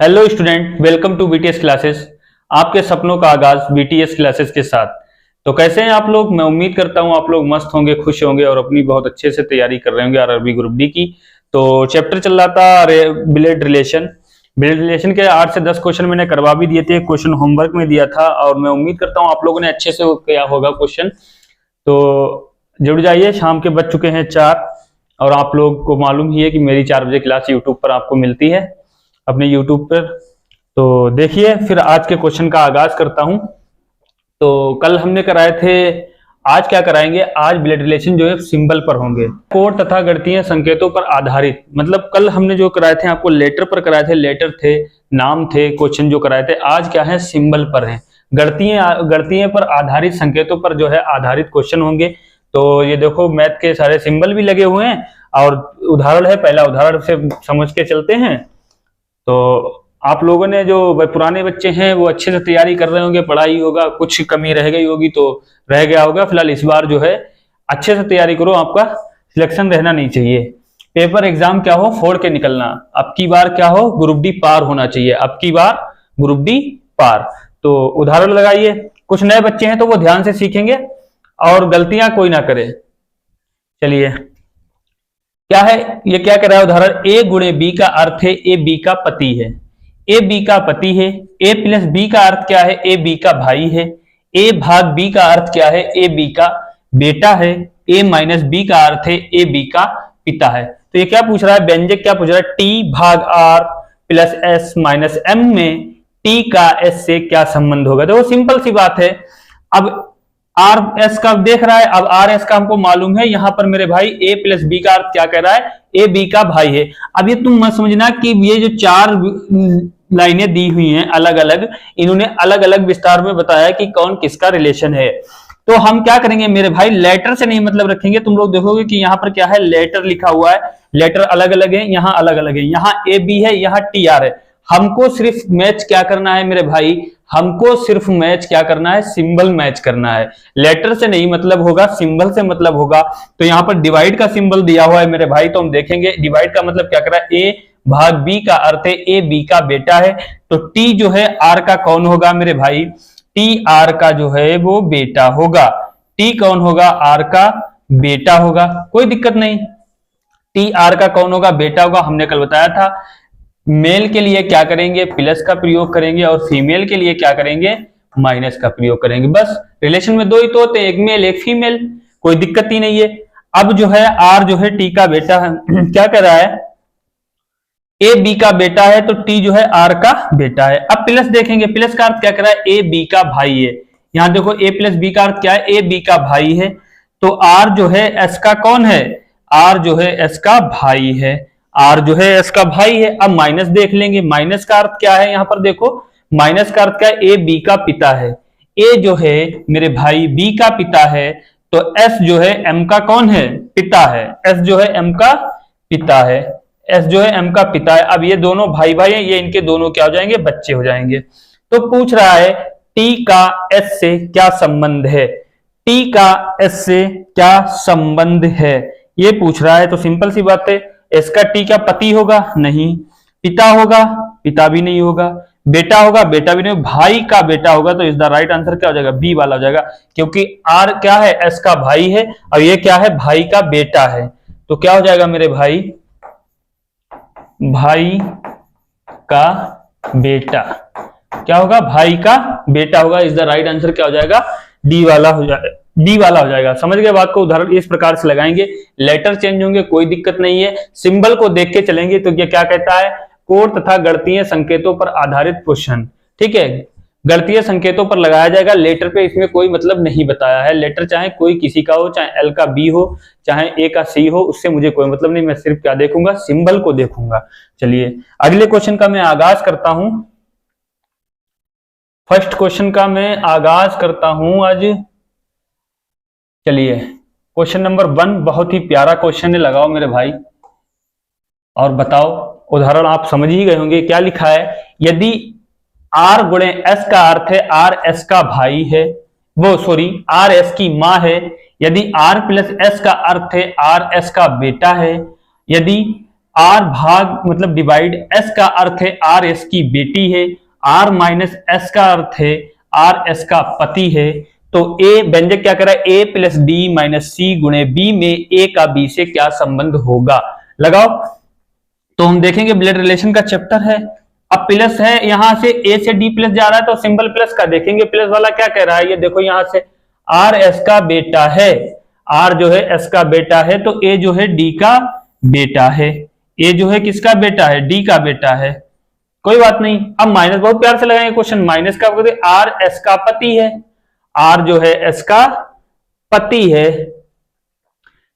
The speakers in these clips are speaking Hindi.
Hello student, welcome to BTS classes. आपके सपनों का आगाज बीटीएस क्लासेस के साथ। तो कैसे हैं आप लोग? मैं उम्मीद करता हूं आप लोग मस्त होंगे, खुश होंगे और अपनी बहुत अच्छे से तैयारी कर रहे होंगे आरआरबी ग्रुप डी की। तो चैप्टर चल रहा था ब्लड रिलेशन। ब्लड रिलेशन के 8 से 10 क्वेश्चन मैंने करवा भी दिए थे, क्वेश्चन होमवर्क में दिया था और मैं उम्मीद करता हूँ आप लोगों ने अच्छे से किया होगा क्वेश्चन। तो जुड़ जाइए, शाम के बज चुके हैं 4 और आप लोग को मालूम ही है कि मेरी 4 बजे क्लास यूट्यूब पर आपको मिलती है, अपने यूट्यूब पर। तो देखिए, फिर आज के क्वेश्चन का आगाज करता हूं। तो कल हमने कराए थे, आज क्या कराएंगे? आज ब्लड रिलेशन जो है सिंबल पर होंगे, कोड तथा गणितीय संकेतों पर आधारित। मतलब कल हमने जो कराए थे आपको लेटर पर कराए थे, लेटर थे, नाम थे, क्वेश्चन जो कराए थे। आज क्या है? सिंबल पर है, गणितीय पर आधारित संकेतों पर जो है आधारित क्वेश्चन होंगे। तो ये देखो, मैथ के सारे सिंबल भी लगे हुए हैं और उदाहरण है, पहला उदाहरण से समझ के चलते हैं। तो आप लोगों ने जो पुराने बच्चे हैं वो अच्छे से तैयारी कर रहे होंगे, पढ़ाई होगा, कुछ कमी रह गई होगी तो रह गया होगा। फिलहाल इस बार जो है अच्छे से तैयारी करो, आपका सिलेक्शन रहना नहीं चाहिए। पेपर एग्जाम क्या हो, फोड़ के निकलना। अब की बार क्या हो, ग्रुप डी पार होना चाहिए, अब की बार ग्रुप डी पार। तो उदाहरण लगाइए, कुछ नए बच्चे हैं तो वो ध्यान से सीखेंगे और गलतियां कोई ना करे। चलिए, क्या है ये, क्या कह रहा है उदाहरण? ए गुणे बी का अर्थ है ए बी का पति है। ए बी का पति है। ए प्लस बी का अर्थ क्या है? ए बी का भाई है। ए भाग बी का अर्थ क्या है? ए बी का बेटा है। ए माइनस बी का अर्थ है ए बी का पिता है। तो ये क्या पूछ रहा है? व्यंजक क्या पूछ रहा है? टी भाग R plus S minus M में टी का एस से क्या संबंध होगा? देखो सिंपल सी बात है। अब आर एस का देख रहा है, अब आर एस का हमको मालूम है, यहां पर मेरे भाई ए प्लस बी का अर्थ क्या कह रहा है? ए बी का भाई है। अब ये तुम मत समझना कि ये जो 4 लाइनें दी हुई हैं अलग अलग, इन्होंने अलग अलग विस्तार में बताया कि कौन किसका रिलेशन है। तो हम क्या करेंगे मेरे भाई, लेटर से नहीं मतलब रखेंगे। तुम लोग देखोगे कि यहाँ पर क्या है, लेटर लिखा हुआ है, लेटर अलग अलग है, यहाँ अलग अलग है, यहाँ ए बी है, यहाँ टी आर है। हमको सिर्फ मैच क्या करना है मेरे भाई, हमको सिर्फ मैच क्या करना है? सिंबल मैच करना है। लेटर से नहीं मतलब होगा, सिंबल से मतलब होगा। तो यहाँ पर डिवाइड का सिंबल दिया हुआ है मेरे भाई, तो हम देखेंगे डिवाइड का मतलब क्या कर रहा है? ए भाग बी का अर्थ है ए बी का बेटा है। तो टी जो है आर का कौन होगा मेरे भाई? टी आर का जो है वो बेटा होगा। टी कौन होगा? आर का बेटा होगा, कोई दिक्कत नहीं। टी आर का कौन होगा? बेटा होगा। हमने कल बताया था मेल के लिए क्या करेंगे? प्लस का प्रयोग करेंगे और फीमेल के लिए क्या करेंगे? माइनस का प्रयोग करेंगे। बस रिलेशन में 2 ही तो होते हैं, एक मेल एक फीमेल, कोई दिक्कत ही नहीं है। अब जो है आर जो है टी का बेटा है क्या कर रहा है? ए बी का बेटा है, तो टी जो है आर का बेटा है। अब प्लस देखेंगे, प्लस का अर्थ क्या कर रहा है? ए बी का भाई है। यहां देखो ए प्लस बी का अर्थ क्या है? ए बी का भाई है। तो आर जो है एस का कौन है? आर जो है एस का भाई है। आर जो है एस का भाई है। अब माइनस देख लेंगे, माइनस का अर्थ क्या है? यहां पर देखो माइनस का अर्थ क्या है? ए बी का पिता है। ए जो है मेरे भाई बी का पिता है, तो एस जो है एम का कौन है? पिता है। एस जो है एम का पिता है, एस जो है एम का पिता है। अब ये दोनों भाई भाई हैं, ये इनके दोनों क्या हो जाएंगे? बच्चे हो जाएंगे। तो पूछ रहा है टी का एस से क्या संबंध है? टी का एस से क्या संबंध है, ये पूछ रहा है। तो सिंपल सी बात है, एस का टी का पति होगा? नहीं। पिता होगा? पिता भी नहीं होगा। बेटा होगा? बेटा भी नहीं होगा। भाई का बेटा होगा, तो इस द राइट आंसर क्या हो जाएगा? बी वाला हो जाएगा, क्योंकि आर क्या है? एस का भाई है और ये क्या है? भाई का बेटा है। तो क्या हो जाएगा मेरे भाई? भाई का बेटा क्या होगा? भाई का बेटा होगा। इज द राइट आंसर क्या हो जाएगा? डी वाला हो जाएगा, डी वाला हो जाएगा। समझ गए बात को? उदाहरण इस प्रकार से लगाएंगे, लेटर चेंज होंगे, कोई दिक्कत नहीं है, सिंबल को देख के चलेंगे। तो ये क्या कहता है? कोड तथा गणितीय संकेतों पर आधारित क्वेश्चन। ठीक है, गणितीय संकेतों पर लगाया जाएगा, लेटर पे इसमें कोई मतलब नहीं बताया है। लेटर चाहे कोई किसी का हो, चाहे एल का बी हो, चाहे ए का सी हो, उससे मुझे कोई मतलब नहीं। मैं सिर्फ क्या देखूंगा? सिंबल को देखूंगा। चलिए अगले क्वेश्चन का मैं आगाज करता हूं। फर्स्ट क्वेश्चन का मैं आगाज करता हूं आज। चलिए क्वेश्चन नंबर 1 बहुत ही प्यारा क्वेश्चन है, लगाओ मेरे भाई और बताओ। उदाहरण आप समझ ही गए होंगे। क्या लिखा है? यदि आर गुणे एस का अर्थ है आर एस का भाई है, वो सॉरी आर एस की मां है। यदि आर प्लस एस का अर्थ है आर एस का बेटा है। यदि आर भाग मतलब डिवाइड एस का अर्थ है आर एस की बेटी है, आर माइनस एस का अर्थ है आर एस का पति है। तो ए व्यंजक क्या करा, ए प्लस डी माइनस सी गुणे बी में ए का बी से क्या संबंध होगा, लगाओ। तो हम देखेंगे ब्लड रिलेशन का चैप्टर है। अब प्लस है, यहां से ए से डी प्लस जा रहा है तो सिंपल प्लस का देखेंगे। प्लस वाला क्या कह रहा है, ये देखो यहां से आर एस का बेटा है, आर जो है एस का बेटा है, तो ए जो है डी का बेटा है। ए जो है किसका बेटा है, डी का बेटा है, कोई बात नहीं। अब माइनस बहुत प्यार से लगाएंगे क्वेश्चन, माइनस का आर एस का पति है, आर जो है एस का पति है,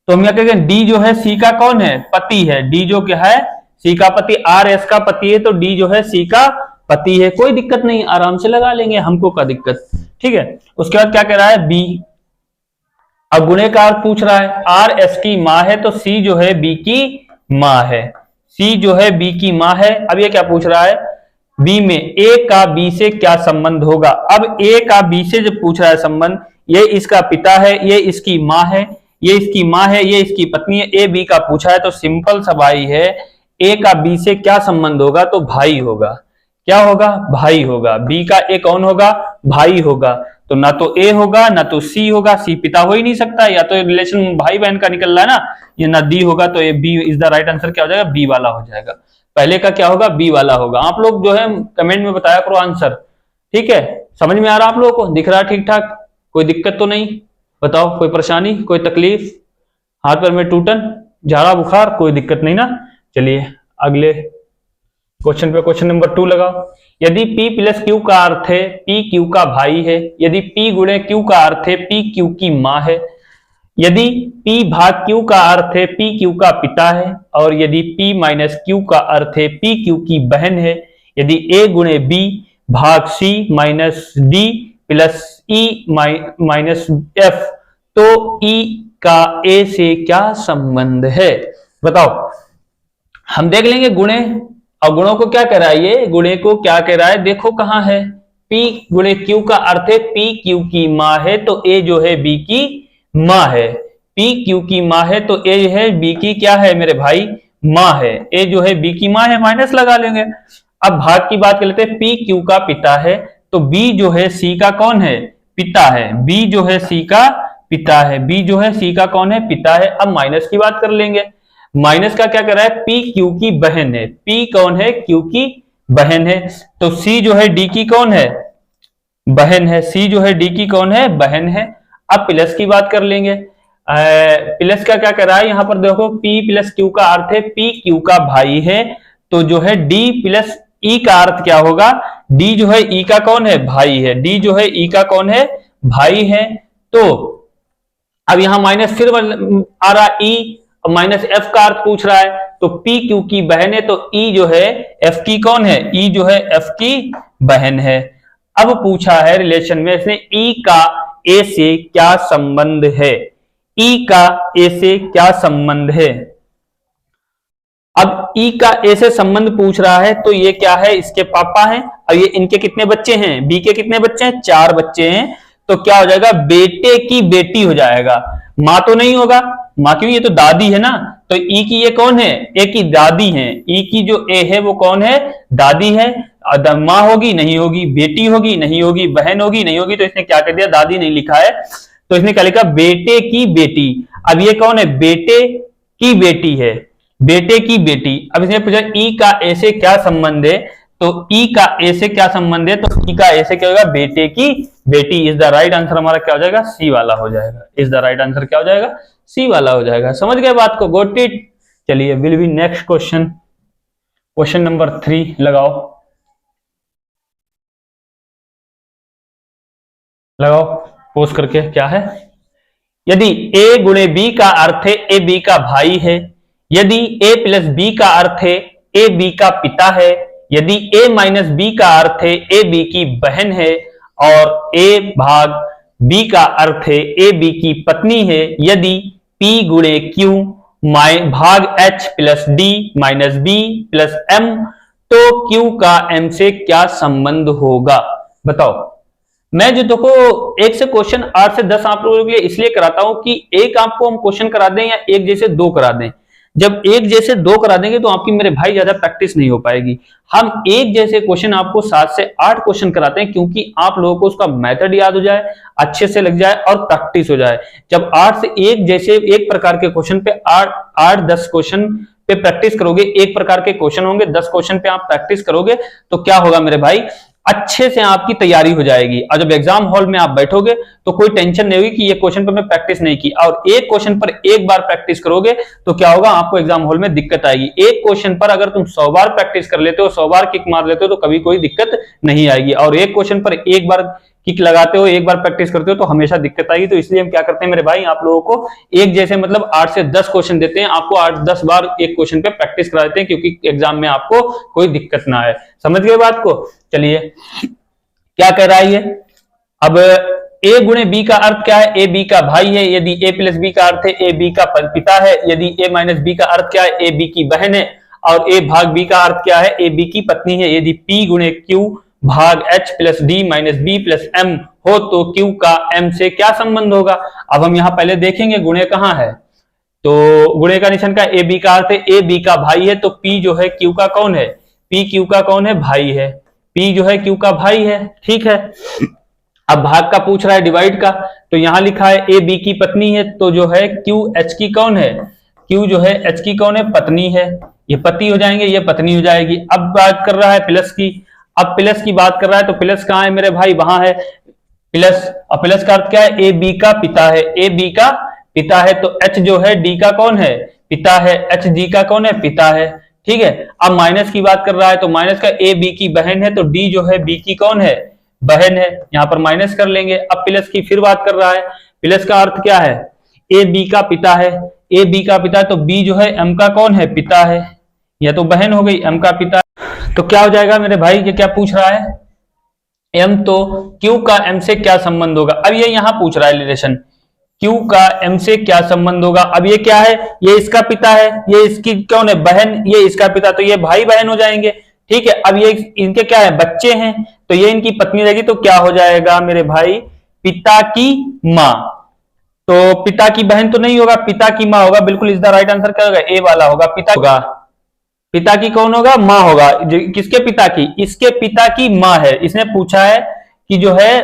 तो हम क्या कहेंगे डी जो है सी का कौन है, पति है। डी जो क्या है, सी का पति, आर एस का पति है, तो डी जो है सी का पति है, कोई दिक्कत नहीं, आराम से लगा लेंगे, हमको क्या दिक्कत, ठीक है। उसके बाद क्या कह रहा है, बी, अब गुणे का अर्थ पूछ रहा है, आर एस की माँ है तो सी जो है बी की माँ है, सी जो है बी की माँ है। अब ये क्या पूछ रहा है, बी में ए का बी से क्या संबंध होगा। अब ए का बी से जब पूछ रहा है संबंध, ये इसका पिता है, ये इसकी माँ है, ये इसकी माँ है, ये इसकी पत्नी है, ए बी का पूछा है, तो सिंपल सा भाई है, ए का बी से क्या संबंध होगा, तो भाई होगा। क्या होगा, भाई होगा। बी का ए कौन होगा, भाई होगा। तो ना तो ए होगा ना तो सी होगा, सी पिता हो ही नहीं सकता, या तो रिलेशन भाई बहन का निकल रहा है ना, ये ना डी होगा, तो ये B is the right answer, क्या हो जाएगा, बी वाला हो जाएगा। पहले का क्या होगा, बी वाला होगा। आप लोग जो है कमेंट में बताया करो आंसर, ठीक है। समझ में आ रहा आप लोगों को, दिख रहा ठीक ठाक, कोई दिक्कत तो नहीं, बताओ कोई परेशानी, कोई तकलीफ, हाथ पैर में टूटन, झाड़ा बुखार, कोई दिक्कत नहीं ना। चलिए अगले क्वेश्चन पे क्वेश्चन नंबर 2 लगाओ। यदि P प्लस क्यू का अर्थ है P क्यू का भाई है, यदि P गुणे क्यू का अर्थ है P क्यू की माँ है, यदि P भाग क्यू का अर्थ है P क्यू का पिता है, और यदि P माइनस क्यू का अर्थ है P क्यू की बहन है, यदि A गुणे B भाग C minus D plus E minus F, तो E का A से क्या संबंध है, बताओ। हम देख लेंगे गुणे, और गुणों को क्या कह रहा है, ये गुणे को क्या कह रहा है, देखो कहां है, P गुणे Q का अर्थ है P Q की माँ है, तो A जो है B की माँ है। P Q की माँ है तो A है B की क्या है मेरे भाई, माँ है। A जो है B की माँ है, माइनस लगा लेंगे। अब भाग की बात कर लेते हैं, P Q का पिता है, तो B जो है C का कौन है, पिता है। B जो है C का पिता है, B जो है C का कौन है, पिता है। अब माइनस की बात कर लेंगे, माइनस का क्या कर रहा है, P Q की बहन है, P कौन है, Q की बहन है, तो C जो है D की कौन है, बहन है, C जो है D की कौन है, बहन है। अब प्लस की बात कर लेंगे, प्लस का क्या कर रहा है, यहां पर देखो P प्लस Q का अर्थ है P Q का भाई है, तो जो है D प्लस E का अर्थ क्या होगा, D जो है E का कौन है, भाई है, D जो है E का कौन है, भाई है। तो अब यहां माइनस फिर आ रहा E, माइनस F का अर्थ पूछ रहा है, तो P Q की बहन है, तो E जो है F की कौन है, E जो है F की बहन है। अब पूछा है रिलेशन में इसने E का A से क्या संबंध है, E का A से क्या संबंध है। अब E का A से संबंध पूछ रहा है, तो ये क्या है, इसके पापा हैं, और ये इनके कितने बच्चे हैं, B के कितने बच्चे हैं, 4 बच्चे हैं, तो क्या हो जाएगा, बेटे की बेटी हो जाएगा, माँ तो नहीं होगा, माँ क्यों, ये तो दादी है ना, तो ई की ये कौन है, ए की दादी है, ई की जो ए है वो कौन है, दादी है। माँ होगी नहीं होगी, बेटी होगी नहीं होगी, बहन होगी नहीं होगी, तो इसने क्या कर दिया, दादी नहीं लिखा है, तो इसने क्या लिखा, बेटे की बेटी। अब ये कौन है, बेटे की बेटी है, बेटे की बेटी। अब इसने पूछा ई का ए से क्या संबंध है, तो ई का ए से क्या संबंध है, तो ई का ए से क्या होगा, बेटे की बेटी। इज द राइट आंसर हमारा क्या हो जाएगा, सी वाला हो जाएगा। इज द राइट आंसर क्या हो जाएगा, सी वाला हो जाएगा। समझ गए बात को, गोट इट। चलिए will be next question, question number 3 लगाओ, लगाओ पोस्ट करके, क्या है, यदि a गुणे b का अर्थ है a b का भाई है, यदि a प्लस b का अर्थ है a b का पिता है, यदि a माइनस b का अर्थ है a b की बहन है, और a भाग b का अर्थ है a b की पत्नी है, यदि p गुणे q भाग h plus d minus b plus m, तो q का m से क्या संबंध होगा, बताओ। मैं जो देखो एक से क्वेश्चन 8 से 10 आप लोगों के लिए इसलिए कराता हूं कि एक आपको हम क्वेश्चन करा दें या एक जैसे 2 करा दें। जब एक जैसे दो करा देंगे तो आपकी मेरे भाई ज्यादा प्रैक्टिस नहीं हो पाएगी। हम एक जैसे क्वेश्चन आपको 7 से 8 क्वेश्चन कराते हैं क्योंकि आप लोगों को उसका मेथड याद हो जाए, अच्छे से लग जाए और प्रैक्टिस हो जाए। जब 8 से एक जैसे एक प्रकार के क्वेश्चन पे 8-10 क्वेश्चन पे प्रैक्टिस करोगे, एक प्रकार के क्वेश्चन होंगे, 10 क्वेश्चन पे आप प्रैक्टिस करोगे तो क्या होगा मेरे भाई, अच्छे से आपकी तैयारी हो जाएगी। और जब एग्जाम हॉल में आप बैठोगे तो कोई टेंशन नहीं होगी कि ये क्वेश्चन पर मैं प्रैक्टिस नहीं की, और एक क्वेश्चन पर एक बार प्रैक्टिस करोगे तो क्या होगा, आपको एग्जाम हॉल में दिक्कत आएगी। एक क्वेश्चन पर अगर तुम 100 बार प्रैक्टिस कर लेते हो, 100 बार किक मार लेते हो तो कभी कोई दिक्कत नहीं आएगी, और एक क्वेश्चन पर एक बार किक लगाते हो, एक बार प्रैक्टिस करते हो तो हमेशा दिक्कत आएगी। तो इसलिए हम क्या करते हैं मेरे भाई, आप लोगों को एक जैसे मतलब 8 से 10 क्वेश्चन देते हैं, आपको 8-10 बार एक क्वेश्चन पे प्रैक्टिस करा देते हैं क्योंकि एग्जाम में आपको कोई दिक्कत ना आए। समझ गए बात को? चलिए क्या कह रहा है ये, अब ए गुणे बी का अर्थ क्या है, ए बी का भाई है, यदि ए प्लस बी का अर्थ है ए बी का पिता है, यदि ए माइनस बी का अर्थ क्या है, ए बी की बहन है, और ए भाग बी का अर्थ क्या है, ए बी की पत्नी है। यदि पी गुणे क्यू भाग H plus D minus B plus M हो तो क्यू का एम से क्या संबंध होगा। अब हम यहां पहले देखेंगे गुणे कहां है, तो गुणे का निशान का ए बी का अर्थ है ए बी का भाई है, तो पी जो है क्यू का कौन है, पी क्यू का कौन है, भाई है, पी जो है क्यू का भाई है, ठीक है। अब भाग का पूछ रहा है डिवाइड का, तो यहां लिखा है ए बी की पत्नी है, तो जो है क्यू एच की कौन है, क्यू जो है एच की कौन है, पत्नी है, ये पति हो जाएंगे, ये पत्नी हो जाएगी। अब बात कर रहा है प्लस की, अब प्लस की बात कर रहा है तो प्लस कहां है मेरे भाई, वहां है प्लस, और प्लस का अर्थ क्या है, ए बी का पिता है, ए बी का पिता है, तो एच जो है डी का कौन है, पिता है, एच डी का कौन है, पिता है, ठीक है। अब माइनस की बात कर रहा है तो माइनस का ए बी की बहन है, तो डी जो है बी की कौन है, बहन है, यहां पर माइनस कर लेंगे। अब प्लस की फिर बात कर रहा है, प्लस का अर्थ क्या है, ए बी का पिता है, ए बी का पिता है, तो बी जो है एम का कौन है, पिता है, यह तो बहन हो गई, एम का पिता, तो क्या हो जाएगा मेरे भाई, ये क्या पूछ रहा है, एम, तो क्यू का एम से क्या संबंध होगा। अब ये यहां पूछ रहा है रिलेशन, क्यू का एम से क्या संबंध होगा। अब ये क्या है, ये इसका पिता है, ये इसकी कौन है, बहन, ये इसका पिता, तो ये भाई बहन हो जाएंगे, ठीक है। अब ये इनके क्या है, बच्चे हैं, तो ये इनकी पत्नी रहेगी, तो क्या हो जाएगा मेरे भाई, पिता की मां, तो पिता की बहन तो नहीं होगा, पिता की मां होगा, बिल्कुल इज द राइट आंसर क्या होगा, ए वाला होगा, पिता होगा, पिता की कौन होगा, मां होगा, किसके पिता की, इसके पिता की मां है। इसने पूछा है कि जो है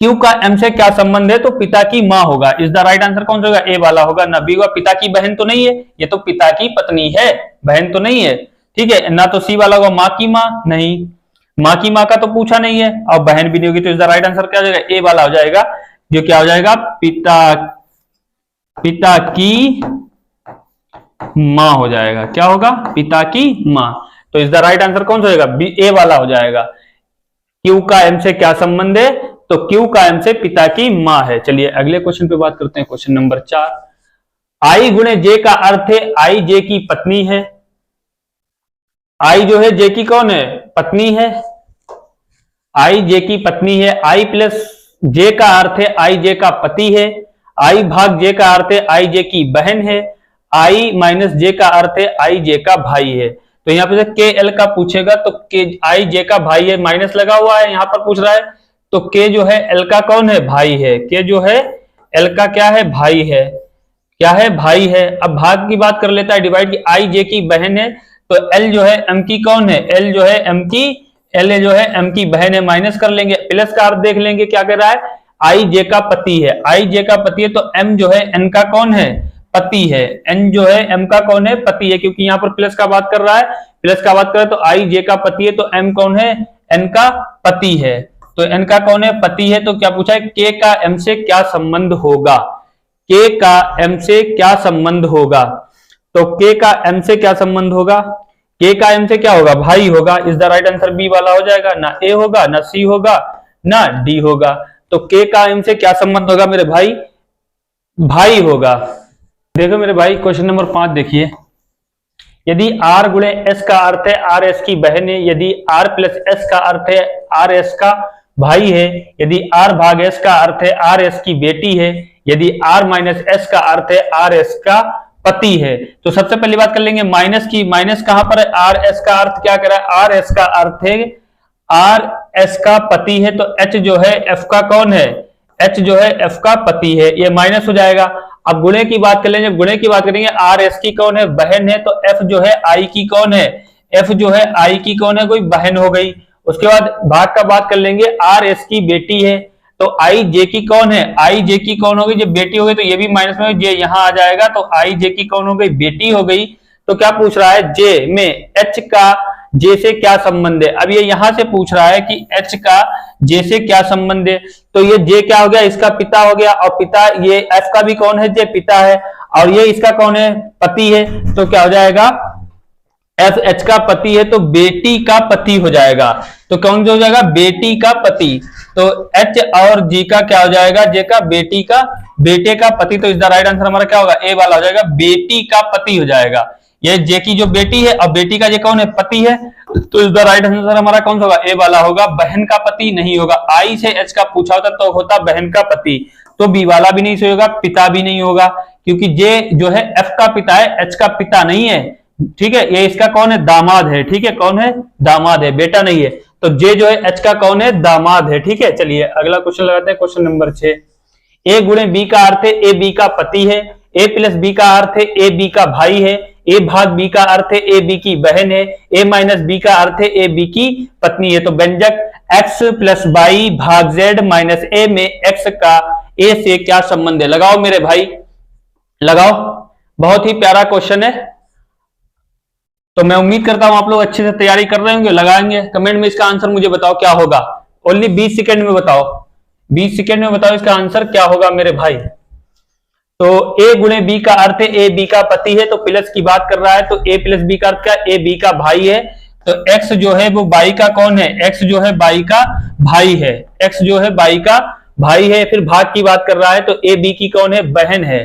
क्यू का एम से क्या संबंध है, तो पिता की मां होगा, इज द राइट आंसर कौन सा होगा, ए वाला होगा, ना बी होगा। पिता की बहन तो नहीं है, ये तो पिता की पत्नी है, बहन तो नहीं है, ठीक है, ना तो सी वाला होगा मां की मां, नहीं, मां की मां का तो पूछा नहीं है, और बहन भी नहीं होगी, तो इज द राइट आंसर क्या हो जाएगा, ए वाला हो जाएगा, जो क्या हो जाएगा, पिता की मां हो जाएगा, क्या होगा, पिता की मां, तो इज द राइट आंसर कौन सा होगा, बी, ए वाला हो जाएगा। क्यू का एम से क्या संबंध है, तो क्यू का एम से पिता की मां है। चलिए अगले क्वेश्चन पे बात करते हैं, क्वेश्चन नंबर 4, आई गुणे जे का अर्थ है आई जे की पत्नी है, आई जो है जे की कौन है, पत्नी है, आई जे की पत्नी है, आई प्लस जे का अर्थ है आई जे का पति है, आई भाग जे का अर्थ है आई जे की बहन है, आई माइनस जे का अर्थ है आई जे का भाई है। तो यहाँ पे के एल का पूछेगा तो के आई जे का भाई है, माइनस लगा हुआ है, यहाँ पर पूछ रहा है, तो के जो है एल का कौन है, भाई है, के जो है एल का क्या है, भाई है, क्या है, भाई है। अब भाग की बात कर लेता है, डिवाइड की, आई जे की बहन है, तो एल जो है एम की कौन है, एल जो है एम की, एल जो है एम की बहन है, माइनस कर लेंगे, प्लस का अर्थ देख लेंगे क्या कर रहा है, आई जे का पति है, आई जे का पति है, तो एम जो है एन का कौन है, पति है, एन जो है एम का कौन है, पति है, क्योंकि यहाँ पर प्लस का बात कर रहा है, प्लस का बात कर रहा है, तो आई जे का पति है, तो एम कौन है, एन का पति है, तो एन का कौन है, पति है। तो क्या पूछा है, के का एम से क्या संबंध होगा, के का एम से क्या संबंध होगा, तो के का एम से क्या संबंध होगा, के का एम से क्या होगा, भाई होगा, is the right answer B वाला हो जाएगा, ना ए होगा, ना सी होगा, ना डी होगा, तो के का एम से क्या संबंध होगा मेरे भाई, भाई होगा। देखो मेरे भाई क्वेश्चन नंबर 5 देखिए, यदि आर गुणे एस का अर्थ है आर एस की बहन है, यदि आर प्लस एस का अर्थ है आर एस का भाई है, यदि आर भाग एस का अर्थ है आर एस की बेटी है, यदि आर माइनस एस का अर्थ है आर एस का पति है। तो सबसे पहली बात कर लेंगे माइनस की, माइनस कहां पर है, आर एस का अर्थ क्या कर रहा है, आर एस का अर्थ है आर एस का पति है, तो एच जो है एफ का कौन है, एच जो है एफ का पति है, ये माइनस हो जाएगा। अब गुणे की बात कर लेंगे, जब गुणे की बात करेंगे आर एस की कौन है, बहन है, तो एफ जो है आई की कौन है, एफ जो है आई की कौन है, कोई बहन हो गई। उसके बाद भाग का बात कर लेंगे, आर एस की बेटी है, तो आई जे की कौन है, आई जे की कौन हो गई, जब बेटी हो गई तो ये भी माइनस में जे यहां आ जाएगा, तो आई जे की कौन हो गई, बेटी हो गई। तो क्या पूछ रहा है, जे में एच का जे से क्या संबंध है। अब ये यहां से पूछ रहा है कि एच का जे से क्या संबंध है, तो ये जे क्या हो गया, इसका पिता हो गया, और पिता ये एफ का भी कौन है, जे पिता है, और ये इसका कौन है, पति है। तो क्या हो जाएगा, एफ एच का पति है, तो बेटी का पति हो जाएगा। तो कौन जो हो जाएगा, बेटी का पति। तो एच और जी का क्या हो जाएगा, जे का बेटी का बेटे का पति। तो इसका राइट आंसर हमारा क्या होगा, ए वाला हो जाएगा, बेटी का पति हो जाएगा। ये जे की जो बेटी है और बेटी का जे कौन है, पति है। तो इसका राइट आंसर हमारा कौन सा होगा, ए वाला होगा, बहन का पति नहीं होगा। आई से एच का पूछा होता तो होता बहन का पति, तो बी वाला भी नहीं सही होगा, पिता भी नहीं होगा, क्योंकि जे जो है एफ का पिता है, एच का पिता नहीं है। ठीक है, ये इसका कौन है, दामाद है। ठीक है, कौन है, दामाद है, बेटा नहीं है। तो जे जो है एच का कौन है, दामाद है। ठीक है, चलिए अगला क्वेश्चन लगाते हैं, क्वेश्चन नंबर 6। ए गुणे बी का अर्थ है ए बी का पति है, ए प्लस बी का अर्थ है ए बी का भाई है, ए भाग बी का अर्थ है ए बी की बहन है, ए माइनस बी का अर्थ है ए बी की पत्नी है। तो व्यंजक एक्स प्लस वाई भाग जेड माइनस ए में एक्स का ए से क्या संबंध है। लगाओ मेरे भाई, लगाओ, बहुत ही प्यारा क्वेश्चन है। तो मैं उम्मीद करता हूं आप लोग अच्छे से तैयारी कर रहे होंगे, लगाएंगे। कमेंट में इसका आंसर मुझे बताओ क्या होगा, ओनली 20 सेकंड में बताओ, 20 सेकंड में बताओ इसका आंसर क्या होगा मेरे भाई। तो ए गुणे बी का अर्थ है ए बी का पति है, तो प्लस की बात कर रहा है, तो ए प्लस बी का अर्थ क्या, ए बी का भाई है। तो एक्स जो है वो बाई का कौन है, एक्स जो है बाई का भाई है, एक्स जो है बाई का भाई है। फिर भाग की बात कर रहा है, तो ए बी की कौन है, बहन है,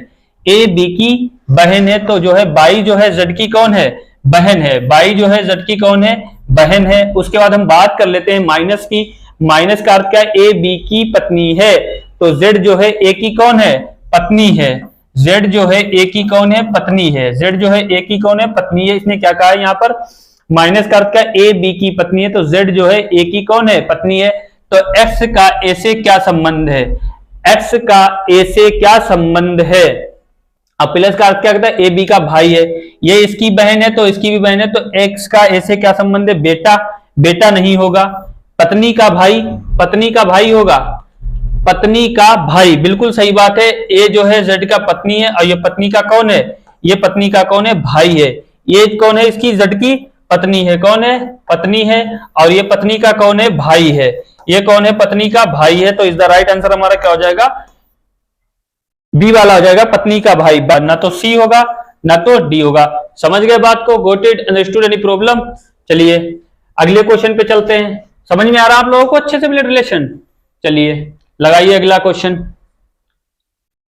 ए बी की बहन है। तो जो है बाई जो है जेड की कौन है, बहन है, बाई जो है जेड की कौन है, बहन है। उसके बाद हम बात कर लेते हैं माइनस की, माइनस का अर्थ क्या है, ए बी की पत्नी है। तो जेड जो है ए की कौन है, पत्नी है, जेड जो है ए की कौन है, पत्नी है, जेड जो है ए की कौन है, पत्नी है। इसने क्या कहा है यहाँ पर, माइनस का अर्थ क्या, ए बी की पत्नी है, तो जेड जो है ए की कौन है, पत्नी है। तो एक्स का ए से क्या संबंध है, एक्स का ए से क्या संबंध है। अब प्लस का अर्थ क्या कहता है, ए बी का भाई है, ये इसकी बहन है तो इसकी भी बहन है, तो एक्स का ए से क्या संबंध है, बेटा, बेटा नहीं होगा। पत्नी का भाई, पत्नी का भाई होगा, पत्नी का भाई, बिल्कुल सही बात है। ए जो है जेड का पत्नी है, और ये पत्नी का कौन है, ये पत्नी का कौन है, भाई है। ये कौन है, इसकी जेड की पत्नी है, कौन है, पत्नी है, और ये पत्नी का कौन है, भाई है। ये कौन है, पत्नी का भाई है। तो इस द राइट आंसर हमारा क्या हो जाएगा, बी वाला हो जाएगा, पत्नी का भाई। ना तो सी होगा ना तो डी होगा। समझ गए बात को, got it, understood any problem. चलिए अगले क्वेश्चन पे चलते हैं। समझ में आ रहा आप लोगों को अच्छे से ब्लड रिलेशन। चलिए लगाइए अगला क्वेश्चन,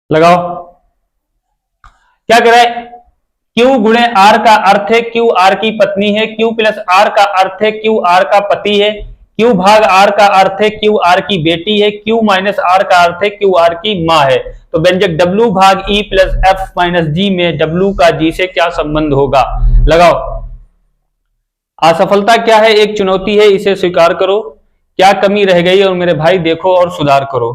लगाओ। क्या कह रहा है, क्यू गुणे आर का अर्थ है क्यू आर की पत्नी है, क्यू प्लस आर का अर्थ है क्यू आर का पति है, क्यू भाग आर का अर्थ है क्यू आर की बेटी है, क्यू माइनस आर का अर्थ है क्यू आर की माँ है। तो व्यंजक W भाग E प्लस एफ माइनस जी में W का G से क्या संबंध होगा। लगाओ। असफलता क्या है, एक चुनौती है, इसे स्वीकार करो। क्या कमी रह गई और मेरे भाई देखो और सुधार करो।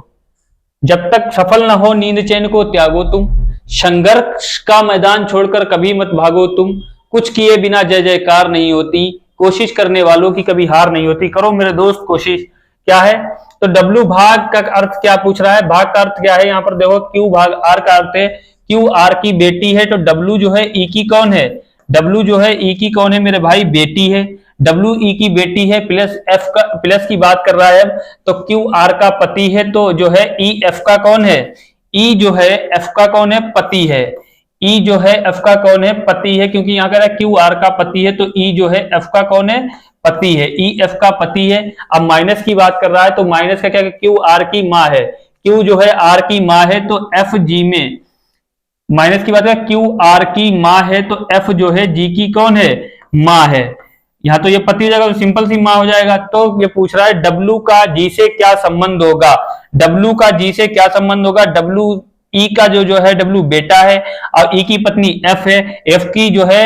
जब तक सफल न हो नींद चैन को त्यागो तुम, संघर्ष का मैदान छोड़कर कभी मत भागो तुम, कुछ किए बिना जय जयकार नहीं होती, कोशिश करने वालों की कभी हार नहीं होती। करो मेरे दोस्त कोशिश। क्या है, तो W भाग का अर्थ क्या पूछ रहा है, भाग का अर्थ क्या है, यहाँ पर देखो Q भाग R का अर्थ है Q R की बेटी है, तो W जो है E की कौन है, W जो है E की कौन है मेरे भाई, बेटी है। W E की बेटी है, प्लस F का, प्लस की बात कर रहा है, तो Q R का पति है, तो जो है E F का कौन है, E जो है F का कौन है, पति है। E जो है F का कौन है, पति है, क्योंकि यहाँ कह रहा है Q R का पति है, तो E जो है F का कौन है, पति है, E F का पति है। अब माइनस की बात कर रहा है, तो माइनस का क्या, Q R की माँ है, Q जो है R की माँ है, तो F G में माइनस की बात है, Q R की माँ है, तो F जो है G की कौन है, माँ है। यहाँ तो ये पति हो जाएगा, तो सिंपल सी माँ हो जाएगा। तो ये पूछ रहा है W का G से क्या संबंध होगा, W का G से क्या संबंध होगा। W E का जो है W बेटा है, और E की पत्नी F है, F की जो है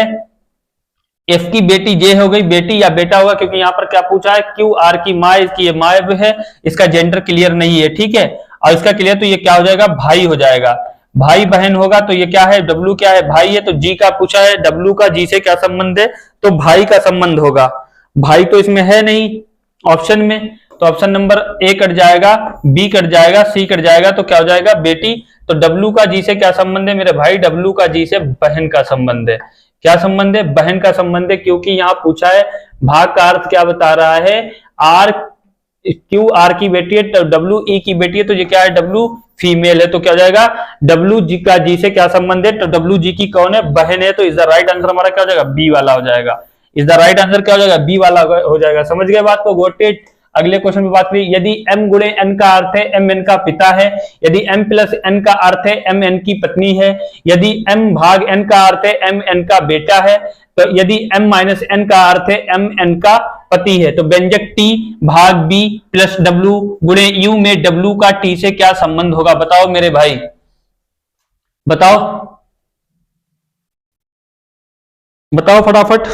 F की बेटी J हो गई, बेटी या बेटा होगा, क्योंकि यहाँ पर क्या पूछा है, Q R की माँ, इसकी ये माँ है, इसका जेंडर क्लियर नहीं है, ठीक है। और इसका क्लियर, तो ये क्या हो जाएगा, भाई हो जाएगा। भाई बहन होगा तो ये क्या है, W क्या है, भाई है, तो G का पूछा है, W का G से क्या संबंध है, तो भाई का संबंध होगा। भाई तो इसमें है नहीं ऑप्शन में, तो ऑप्शन नंबर ए कट जाएगा, बी कट जाएगा, सी कट जाएगा, तो क्या हो जाएगा बेटी। तो W का G से क्या संबंध है मेरे भाई, W का G से बहन का संबंध है। क्या संबंध है, बहन का संबंध है, क्योंकि यहां पूछा है भाग का अर्थ क्या बता रहा है, आर क्यू आर की बेटी है, डब्ल्यू ई की बेटी है, तो ये क्या है, डब्ल्यू फीमेल है, तो क्या हो जाएगा डब्ल्यू जी का जी से क्या संबंध है, तो डब्ल्यू जी की कौन है, बहन है, तो इज द राइट आंसर हमारा क्या हो जाएगा, बी वाला हो जाएगा। इज द राइट आंसर क्या हो जाएगा, बी वाला हो जाएगा। समझ गए बात को, गोट इट। अगले क्वेश्चन में बात करिए, यदि m गुणे n का अर्थ है m n का पिता है, यदि m प्लस n का अर्थ है m n की पत्नी है, यदि m भाग n का अर्थ है m n का बेटा है, तो यदि m माइनस n का अर्थ है m n का पति है, तो व्यंजक t भाग b प्लस w गुणे u में w का t से क्या संबंध होगा, बताओ मेरे भाई, बताओ बताओ फटाफट।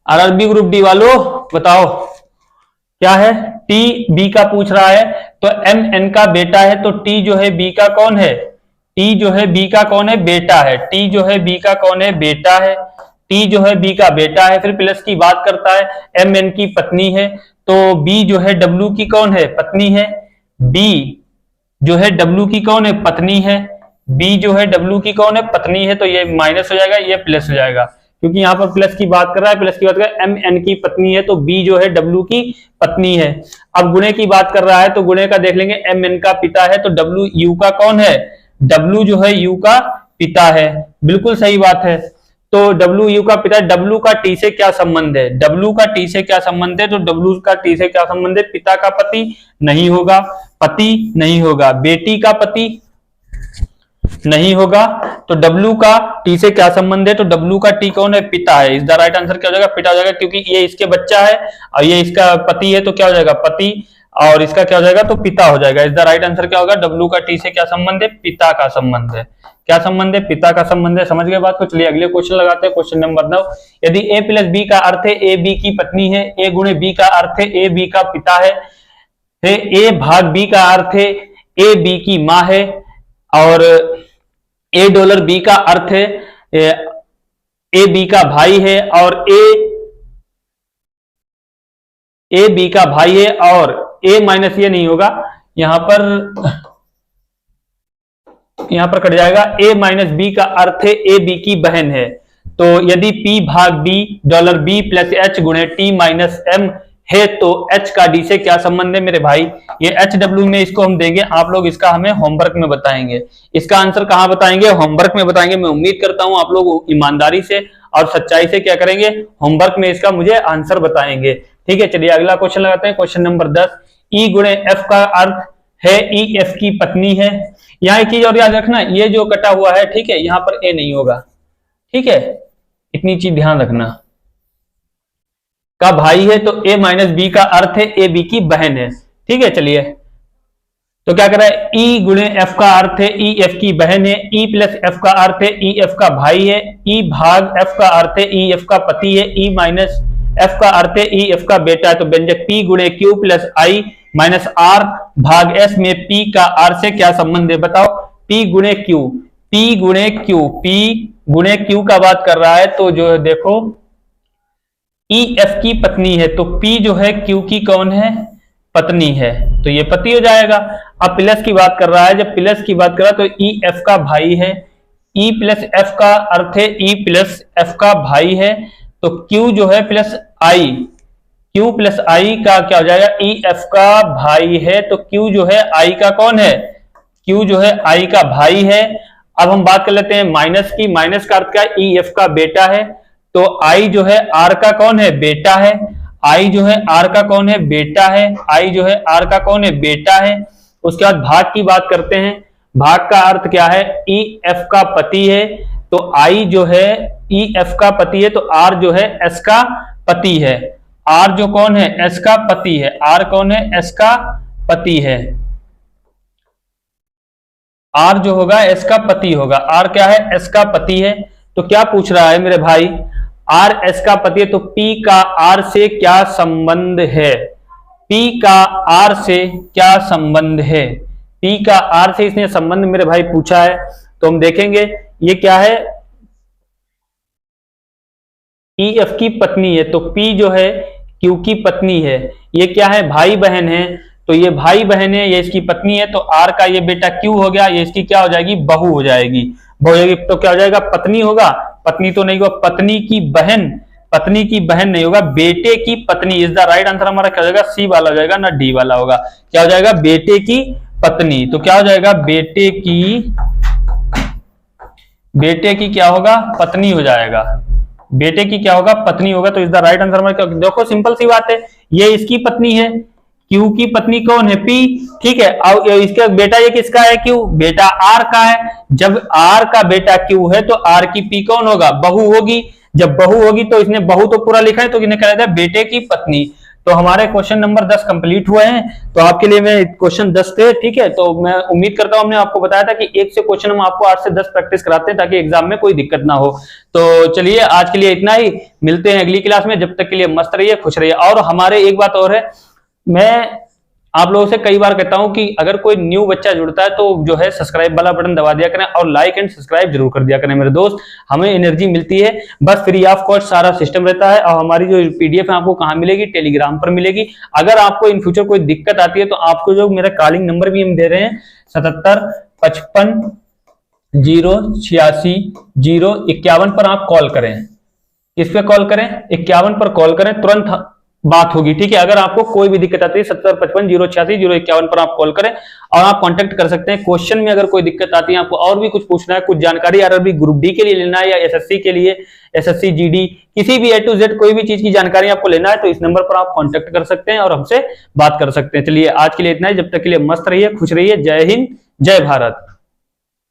आरआरबी ग्रुप डी वालों बताओ क्या है, टी बी का पूछ रहा है, तो एम एन का बेटा है, तो टी जो है बी का कौन है, टी जो है बी का कौन है, बेटा है, टी जो है बी का कौन है, बेटा है, टी जो है बी का बेटा है। फिर प्लस की बात करता है, एम एन की पत्नी है, तो बी जो है डब्ल्यू की कौन है, पत्नी है, बी जो है डब्ल्यू की कौन है, पत्नी है, बी जो है डब्ल्यू की कौन है, पत्नी है, तो ये माइनस हो जाएगा, ये प्लस हो जाएगा, क्योंकि यहां पर प्लस की बात कर रहा है, प्लस की बात कर रहा है, एम एन की पत्नी है, तो बी जो है डब्ल्यू की पत्नी है। अब गुणे की बात कर रहा है, तो गुणे का देख लेंगे, एम एन का पिता है, तो डब्ल्यू यू का कौन है, डब्ल्यू जो है यू का पिता है, बिल्कुल सही बात है। तो डब्ल्यू यू का पिता, डब्ल्यू का टी से क्या संबंध है, डब्ल्यू का टी से क्या संबंध है, तो डब्ल्यू का टी से क्या संबंध है, पिता का पति नहीं होगा, पति नहीं होगा, बेटी का पति नहीं होगा, तो W का T से क्या संबंध है, तो W का T कौन है, पिता है। इस द राइट आंसर क्या हो जाएगा, पिता हो जाएगा, क्योंकि ये इसके बच्चा है और ये इसका पति है, तो क्या हो जाएगा पति, और इसका क्या हो जाएगा, तो पिता हो जाएगा। इस द राइट आंसर क्या होगा, W का T से क्या संबंध है, पिता का संबंध है। क्या संबंध है, पिता का संबंध है। समझ गए बात को, चलिए अगले क्वेश्चन लगाते हैं, क्वेश्चन नंबर 9। यदि a प्लस बी का अर्थ है a b की पत्नी है, a गुणे b का अर्थ है a b का पिता है, a भाग b का अर्थ है a b की माँ है, और $a बी का अर्थ है ए बी का भाई है, और ए बी का भाई है, और ए माइनस ये नहीं होगा, यहां पर कट जाएगा, ए माइनस बी का अर्थ है ए बी की बहन है। तो यदि P भाग B $B प्लस H गुणे T माइनस M है, तो H का D से क्या संबंध है मेरे भाई, ये HW में इसको हम देंगे, आप लोग इसका हमें होमवर्क में बताएंगे। इसका आंसर कहां बताएंगे, होमवर्क में बताएंगे। मैं उम्मीद करता हूं आप लोग ईमानदारी से और सच्चाई से क्या करेंगे, होमवर्क में इसका मुझे आंसर बताएंगे। ठीक है, चलिए अगला क्वेश्चन लगाते हैं, क्वेश्चन नंबर 10। E गुणे F का अर्थ है E F की पत्नी है। यहाँ एक चीज और याद रखना, ये जो कटा हुआ है, ठीक है, यहाँ पर A नहीं होगा, ठीक है, इतनी चीज ध्यान रखना, का भाई है, तो A माइनस बी का अर्थ है ए बी की बहन है। ठीक है, चलिए तो क्या कर रहा है, E गुणे F का अर्थ है E F की बहन है, E प्लस F का अर्थ है E F का भाई है, E भाग F का अर्थ है E F का पति है, E माइनस F का अर्थ है E F का बेटा है। तो व्यंजक P गुणे Q plus I minus R भाग S में P का R से क्या संबंध है, बताओ। P गुणे Q, P गुणे Q, P गुणे Q का बात कर रहा है, तो जो है देखो E F की पत्नी है, तो P जो है Q की कौन है, पत्नी है, तो ये पति हो जाएगा। अब प्लस की बात कर रहा है, जब प्लस की बात कर रहा है तो E F का भाई है, E प्लस F का अर्थ है E प्लस F का भाई है, तो Q जो है plus I, Q plus I का क्या हो जाएगा, E F का भाई है, तो Q जो है I का कौन है, Q जो है I का भाई है। अब हम बात कर लेते हैं माइनस की, माइनस का अर्थ क्या है, E F का बेटा है, तो I जो है R का कौन है, बेटा है, I जो है R का कौन है, बेटा है, I जो है R का कौन है, बेटा है। उसके बाद भाग की बात करते हैं, भाग का अर्थ क्या है, E F का पति है, तो I जो है E F का पति है, तो R जो है S का पति है, R जो कौन है, S का पति है, R कौन है, S का पति है, R जो होगा S का पति होगा, R क्या है, S का पति है। तो क्या पूछ रहा है मेरे भाई, R S का पति है, तो P का R से क्या संबंध है, P का R से क्या संबंध है, पी का आर से इसने संबंध मेरे भाई पूछा है, तो हम देखेंगे ये क्या है, पी एफ की पत्नी है, तो पी जो है क्यू की पत्नी है, ये क्या है भाई बहन है, तो ये भाई बहन है, ये इसकी पत्नी है, तो आर का ये बेटा क्यू हो गया, ये इसकी क्या हो जाएगी, बहू हो जाएगी, बहू हो जाएगी, तो क्या हो जाएगा, पत्नी होगा, पत्नी तो नहीं होगा, पत्नी की बहन, पत्नी की बहन नहीं होगा, बेटे की पत्नी इज द राइट आंसर हमारा क्या हो जाएगा, सी वाला हो जाएगा ना डी वाला होगा, क्या हो जाएगा, बेटे की पत्नी, तो क्या हो जाएगा, बेटे की क्या होगा, पत्नी हो जाएगा, बेटे की क्या होगा, पत्नी होगा, तो इज द राइट आंसर हमारा, देखो सिंपल सी बात है, ये इसकी पत्नी है, क्यू की पत्नी कौन है, पी, ठीक है, और इसका बेटा ये किसका है, क्यू, बेटा आर का है, जब आर का बेटा क्यू है तो आर की पी कौन होगा, बहू होगी, जब बहू होगी तो इसने बहू तो पूरा लिखा है, तो इन्हें कहा जाता है बेटे की पत्नी। तो हमारे क्वेश्चन नंबर 10 कंप्लीट हुए हैं, तो आपके लिए मैं क्वेश्चन 10 थे, ठीक है, तो मैं उम्मीद करता हूं, हमने आपको बताया था कि एक से क्वेश्चन हम आपको 8 से 10 प्रैक्टिस कराते हैं ताकि एग्जाम में कोई दिक्कत ना हो। तो चलिए आज के लिए इतना ही, मिलते हैं अगली क्लास में, जब तक के लिए मस्त रहिए, खुश रहिए। और हमारे एक बात और है, मैं आप लोगों से कई बार कहता हूं कि अगर कोई न्यू बच्चा जुड़ता है तो जो है सब्सक्राइब वाला बटन दबा दिया करें और लाइक एंड सब्सक्राइब जरूर कर दिया करें मेरे दोस्त, हमें एनर्जी मिलती है, बस फ्री ऑफ कॉस्ट सारा सिस्टम रहता है। और हमारी जो पीडीएफ है आपको कहां मिलेगी, टेलीग्राम पर मिलेगी। अगर आपको इन फ्यूचर कोई दिक्कत आती है तो आपको जो मेरा कॉलिंग नंबर भी हम दे रहे हैं 7755086051 पर आप कॉल करें। किस पे कॉल करें, 51 पर कॉल करें, तुरंत बात होगी, ठीक है। अगर आपको कोई भी दिक्कत आती है 7055086051 पर आप कॉल करें और आप कांटेक्ट कर सकते हैं। क्वेश्चन में अगर कोई दिक्कत आती है, आपको और भी कुछ पूछना है, कुछ जानकारी आरआरबी ग्रुप डी के लिए लेना है या एसएससी के लिए, एसएससी जीडी, किसी भी A to Z कोई भी चीज की जानकारी आपको लेना है तो इस नंबर पर आप कांटेक्ट कर सकते हैं और हमसे बात कर सकते हैं। चलिए आज के लिए इतना ही, जब तक के लिए मस्त रहिए, खुश रहिए, जय हिंद, जय भारत।